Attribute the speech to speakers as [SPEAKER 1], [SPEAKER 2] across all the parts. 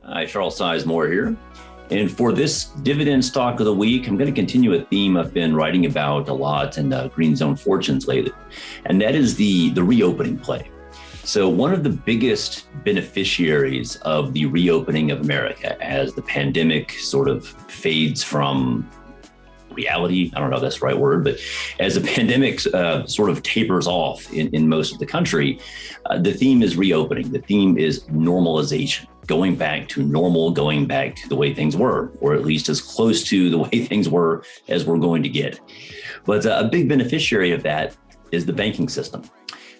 [SPEAKER 1] Hi, Charles Sizemore here. And for this dividend stock of the week, I'm going to continue a theme I've been writing about a lot in Green Zone Fortunes lately, and that is the reopening play. So one of the biggest beneficiaries of the reopening of America as the pandemic sort of fades from reality, I don't know if that's the right word, but as the pandemic sort of tapers off in most of the country, the theme is reopening. The theme is normalization. Going back to normal, going back to the way things were, or at least as close to the way things were as we're going to get. But a big beneficiary of that is the banking system.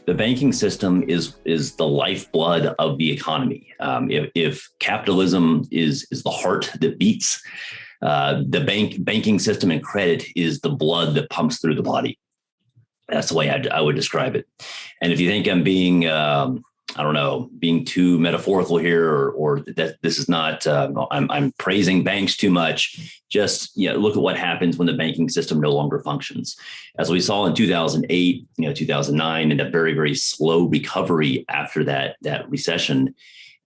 [SPEAKER 1] The banking system is the lifeblood of the economy. If capitalism is the heart that beats, the banking system and credit is the blood that pumps through the body. That's the way I would describe it. And if you think I'm being being too metaphorical here, or that this is not, I'm praising banks too much. Just look at what happens when the banking system no longer functions. As we saw in 2008, 2009, and a very, very slow recovery after that recession.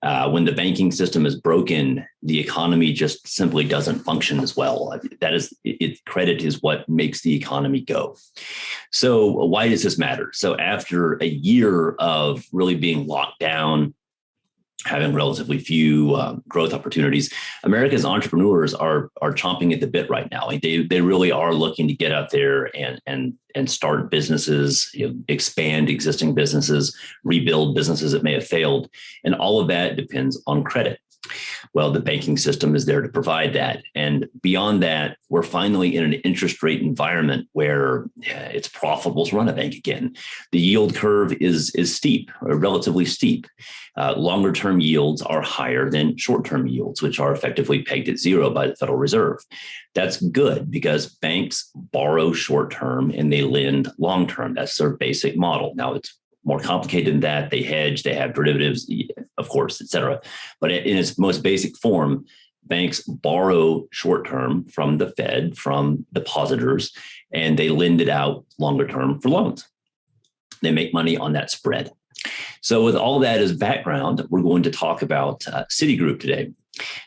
[SPEAKER 1] When the banking system is broken, the economy just simply doesn't function as well. Credit is what makes the economy go. So why does this matter? So after a year of really being locked down, having relatively few growth opportunities, America's entrepreneurs are chomping at the bit right now. They really are looking to get out there and start businesses, expand existing businesses, rebuild businesses that may have failed. And all of that depends on credit. Well, the banking system is there to provide that. And beyond that, we're finally in an interest rate environment where it's profitable to run a bank again. The yield curve is steep, or relatively steep. Longer term yields are higher than short term yields, which are effectively pegged at zero by the Federal Reserve. That's good because banks borrow short term and they lend long term. That's their basic model. Now, it's more complicated than that. They hedge, they have derivatives, of course, et cetera. But in its most basic form, banks borrow short term from the Fed, from depositors, and they lend it out longer term for loans. They make money on that spread. So with all that as background, we're going to talk about Citigroup today.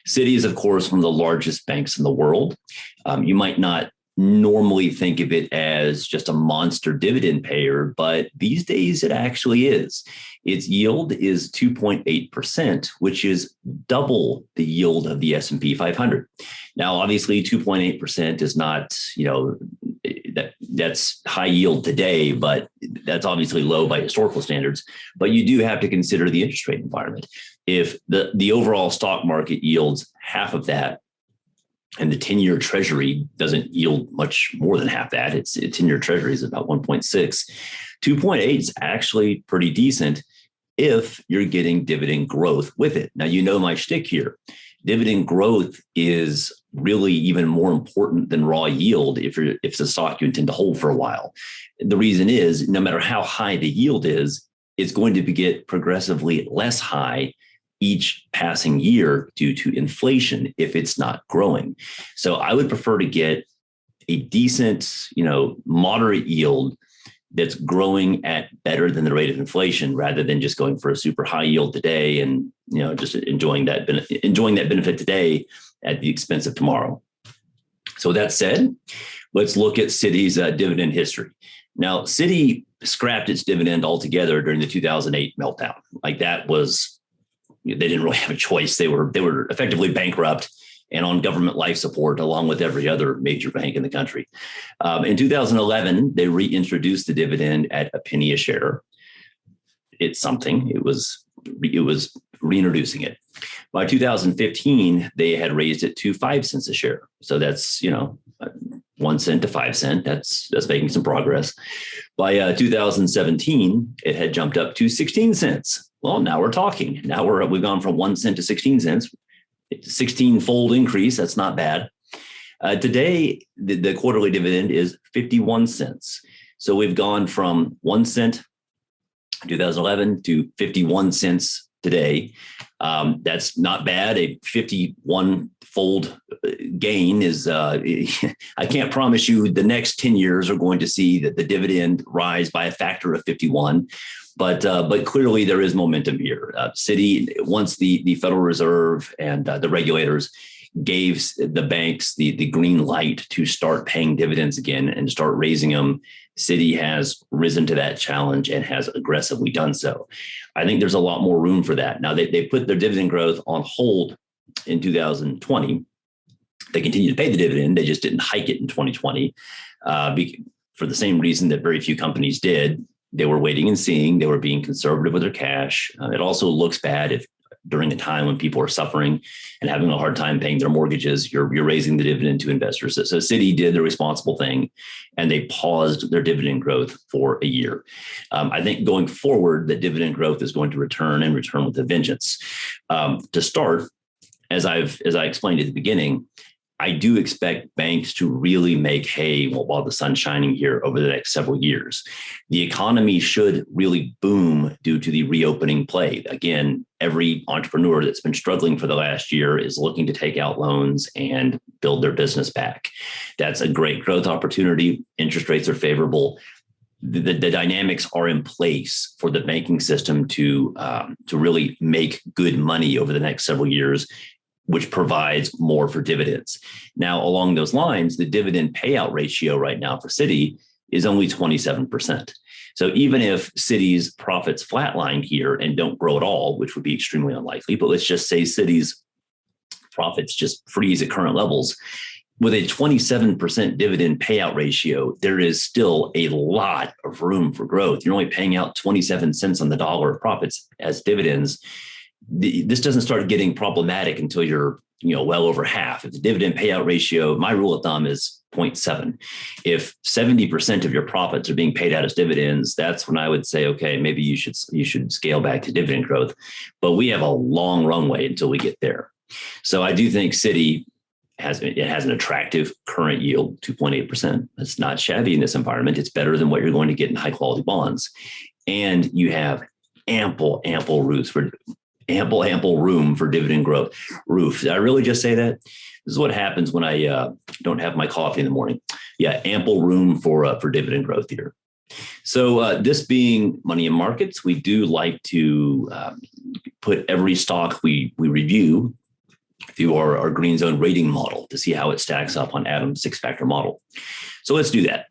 [SPEAKER 1] Citi is, of course, one of the largest banks in the world. You might not normally think of it as just a monster dividend payer, but these days it actually is. Its yield is 2.8%, which is double the yield of the S&P 500. Now, obviously, 2.8% is not, that's high yield today, but that's obviously low by historical standards. But you do have to consider the interest rate environment. If the overall stock market yields half of that, and the 10-year treasury doesn't yield much more than half that. It's 10-year treasury is about 1.6. 2.8 is actually pretty decent if you're getting dividend growth with it. Now, my shtick here. Dividend growth is really even more important than raw yield if it's a stock you intend to hold for a while. The reason is no matter how high the yield is, it's going to get progressively less high each passing year due to inflation if it's not growing. So I would prefer to get a decent, moderate yield that's growing at better than the rate of inflation rather than just going for a super high yield today and, just enjoying that benefit today at the expense of tomorrow. So that said, let's look at Citi's dividend history. Now, Citi scrapped its dividend altogether during the 2008 meltdown. They didn't really have a choice. They were effectively bankrupt and on government life support, along with every other major bank in the country. In 2011, they reintroduced the dividend at a penny a share. It's something. It was reintroducing it. By 2015, they had raised it to 5 cents a share. So that's 1 cent to 5 cents. That's making some progress. By 2017, it had jumped up to 16 cents. Well, now we're talking. Now we've gone from 1 cent to 16 cents, 16-fold increase. That's not bad. Today, the quarterly dividend is 51 cents. So we've gone from 1 cent in 2011 to 51 cents today. That's not bad. A 51-fold gain is, I can't promise you the next 10 years are going to see that the dividend rise by a factor of 51. But clearly there is momentum here. Citi, once the Federal Reserve and the regulators gave the banks the green light to start paying dividends again and start raising them, Citi has risen to that challenge and has aggressively done so. I think there's a lot more room for that. Now, they put their dividend growth on hold in 2020. They continue to pay the dividend. They just didn't hike it in 2020 for the same reason that very few companies did. They were waiting and seeing. They were being conservative with their cash. It also looks bad if during a time when people are suffering and having a hard time paying their mortgages, you're raising the dividend to investors. So Citi did the responsible thing, and they paused their dividend growth for a year. I think going forward, the dividend growth is going to return with a vengeance. To start, as I explained at the beginning, I do expect banks to really make hay while the sun's shining here over the next several years. The economy should really boom due to the reopening play. Again, every entrepreneur that's been struggling for the last year is looking to take out loans and build their business back. That's a great growth opportunity. Interest rates are favorable. The dynamics are in place for the banking system to really make good money over the next several years, which provides more for dividends. Now, along those lines, the dividend payout ratio right now for Citi is only 27%. So even if Citi's profits flatline here and don't grow at all, which would be extremely unlikely, but let's just say Citi's profits just freeze at current levels, with a 27% dividend payout ratio, there is still a lot of room for growth. You're only paying out 27 cents on the dollar of profits as dividends. This doesn't start getting problematic until you're well over half. If the dividend payout ratio, my rule of thumb is 0.7. If 70% of your profits are being paid out as dividends, that's when I would say, okay, maybe you should scale back to dividend growth. But we have a long runway until we get there. So I do think Citi has an attractive current yield, 2.8%. That's not shabby in this environment. It's better than what you're going to get in high quality bonds. And you have ample room for dividend growth. Did I really just say that? This is what happens when I don't have my coffee in the morning. Yeah, ample room for dividend growth here. So this being money in markets, we do like to put every stock we review through our green zone rating model to see how it stacks up on Adam's 6-factor model. So let's do that.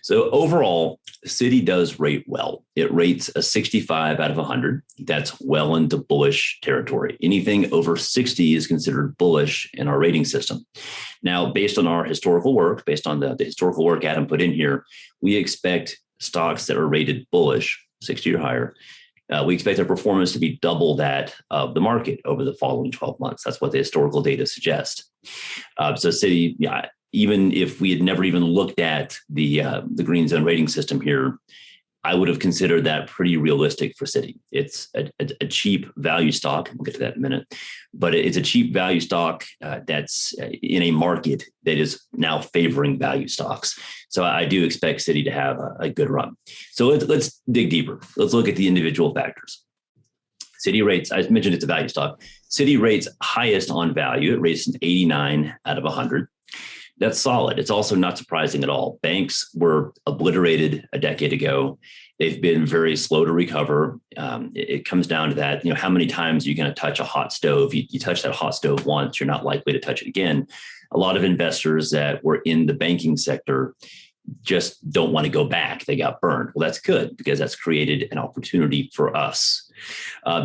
[SPEAKER 1] So overall, Citi does rate well. It rates a 65 out of 100. That's well into bullish territory. Anything over 60 is considered bullish in our rating system. Now, based on our historical work, based on the historical work Adam put in here, we expect stocks that are rated bullish, 60 or higher, we expect their performance to be double that of the market over the following 12 months. That's what the historical data suggests. So Citi, even if we had never even looked at the green zone rating system here, I would have considered that pretty realistic for Citi. It's a cheap value stock. We'll get to that in a minute, but it's a cheap value stock that's in a market that is now favoring value stocks. So I do expect Citi to have a good run. So let's dig deeper. Let's look at the individual factors. Citi rates, I mentioned it's a value stock. Citi rates highest on value. It rates an 89 out of 100. That's solid. It's also not surprising at all. Banks were obliterated a decade ago. They've been very slow to recover. It comes down to that, how many times are you going to touch a hot stove? You touch that hot stove once, you're not likely to touch it again. A lot of investors that were in the banking sector just don't want to go back. They got burned. Well, that's good because that's created an opportunity for us.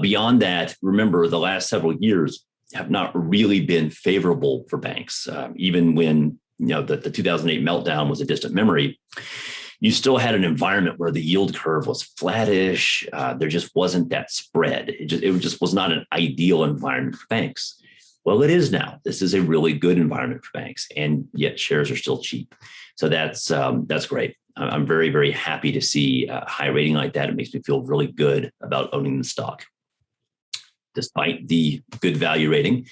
[SPEAKER 1] Beyond that, remember the last several years have not really been favorable for banks. Even when the 2008 meltdown was a distant memory, you still had an environment where the yield curve was flattish. There just wasn't that spread. It just was not an ideal environment for banks. Well, it is now. This is a really good environment for banks, and yet shares are still cheap. So that's great. I'm very, very happy to see a high rating like that. It makes me feel really good about owning the stock. Despite the good value rating,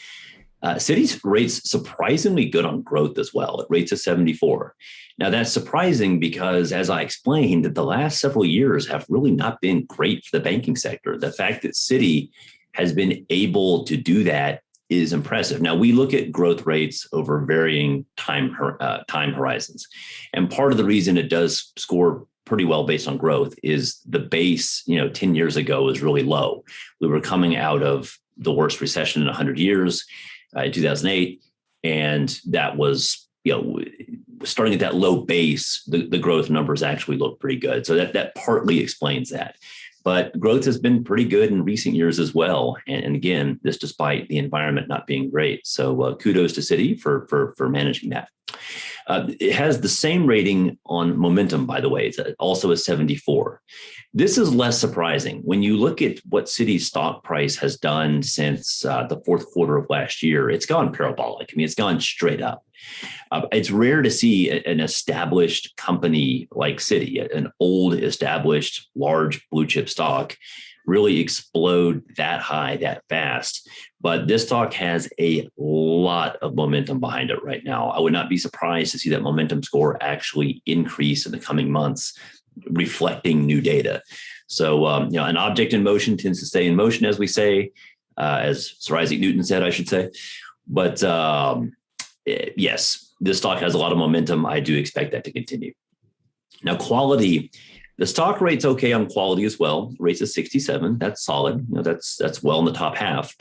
[SPEAKER 1] Citi's rates surprisingly good on growth as well. It rates a 74. Now that's surprising because, as I explained, that the last several years have really not been great for the banking sector. The fact that Citi has been able to do that is impressive. Now we look at growth rates over varying time horizons, and part of the reason it does score pretty well based on growth is the base, 10 years ago was really low. We were coming out of the worst recession in 100 years in 2008. And that was, starting at that low base, the growth numbers actually look pretty good. So that partly explains that. But growth has been pretty good in recent years as well. And again, this despite the environment not being great. So kudos to Citi for managing that. It has the same rating on momentum, by the way. It's also a 74. This is less surprising. When you look at what Citi's stock price has done since the fourth quarter of last year, it's gone parabolic. It's gone straight up. It's rare to see an established company like Citi, an old, established, large blue chip stock, really explode that high, that fast. But this stock has a lot of momentum behind it right now. I would not be surprised to see that momentum score actually increase in the coming months, reflecting new data. So, an object in motion tends to stay in motion, as we say, as Sir Isaac Newton said, I should say. But yes, this stock has a lot of momentum. I do expect that to continue. Now, quality, the stock rate's okay on quality as well. Rates is 67. That's solid. That's well in the top half.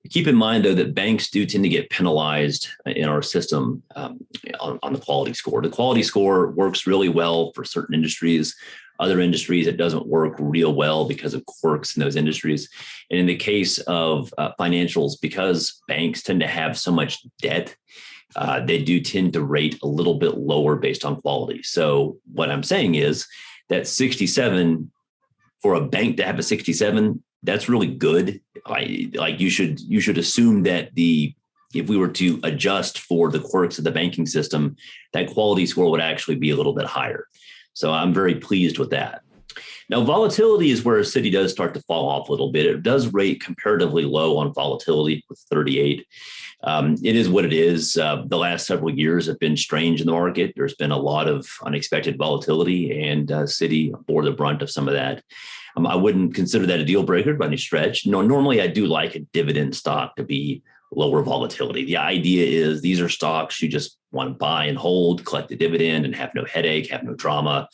[SPEAKER 1] Keep in mind, though, that banks do tend to get penalized in our system on the quality score. The quality score works really well for certain industries. Other industries, it doesn't work real well because of quirks in those industries. And in the case of financials, because banks tend to have so much debt, they do tend to rate a little bit lower based on quality. So what I'm saying is that 67, for a bank to have a 67, that's really good. You should assume that if we were to adjust for the quirks of the banking system, that quality score would actually be a little bit higher. So I'm very pleased with that. Now, volatility is where Citi does start to fall off a little bit. It does rate comparatively low on volatility with 38. It is what it is. The last several years have been strange in the market. There's been a lot of unexpected volatility, and Citi bore the brunt of some of that. I wouldn't consider that a deal breaker by any stretch. Normally, I do like a dividend stock to be lower volatility. The idea is these are stocks you just want to buy and hold, collect the dividend, and have no headache, have no drama.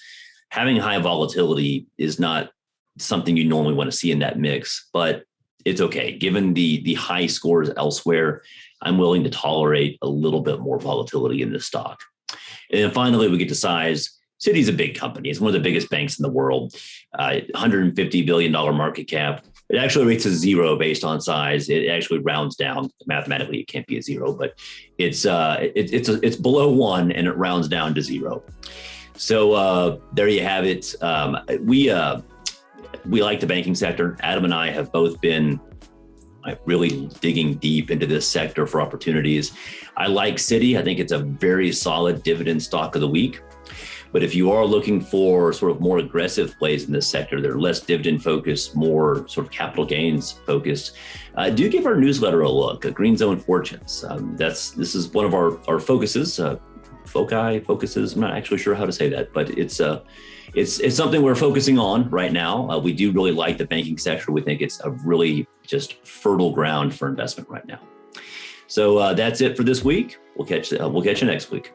[SPEAKER 1] Having high volatility is not something you normally want to see in that mix, but it's okay. Given the high scores elsewhere, I'm willing to tolerate a little bit more volatility in this stock. And then finally, we get to size. Citi's a big company. It's one of the biggest banks in the world, $150 billion market cap. It actually rates a 0 based on size. It actually rounds down. Mathematically, it can't be a 0, but it's below 1 and it rounds down to 0. So there you have it. We like the banking sector. Adam and I have both been really digging deep into this sector for opportunities. I like Citi. I think it's a very solid dividend stock of the week. But if you are looking for sort of more aggressive plays in this sector, they're less dividend focused, more sort of capital gains focused, do give our newsletter a look, Green Zone Fortunes. This is one of our focuses. Focuses. I'm not actually sure how to say that, but it's something we're focusing on right now. We do really like the banking sector. We think it's a really just fertile ground for investment right now. So that's it for this week. We'll catch you next week.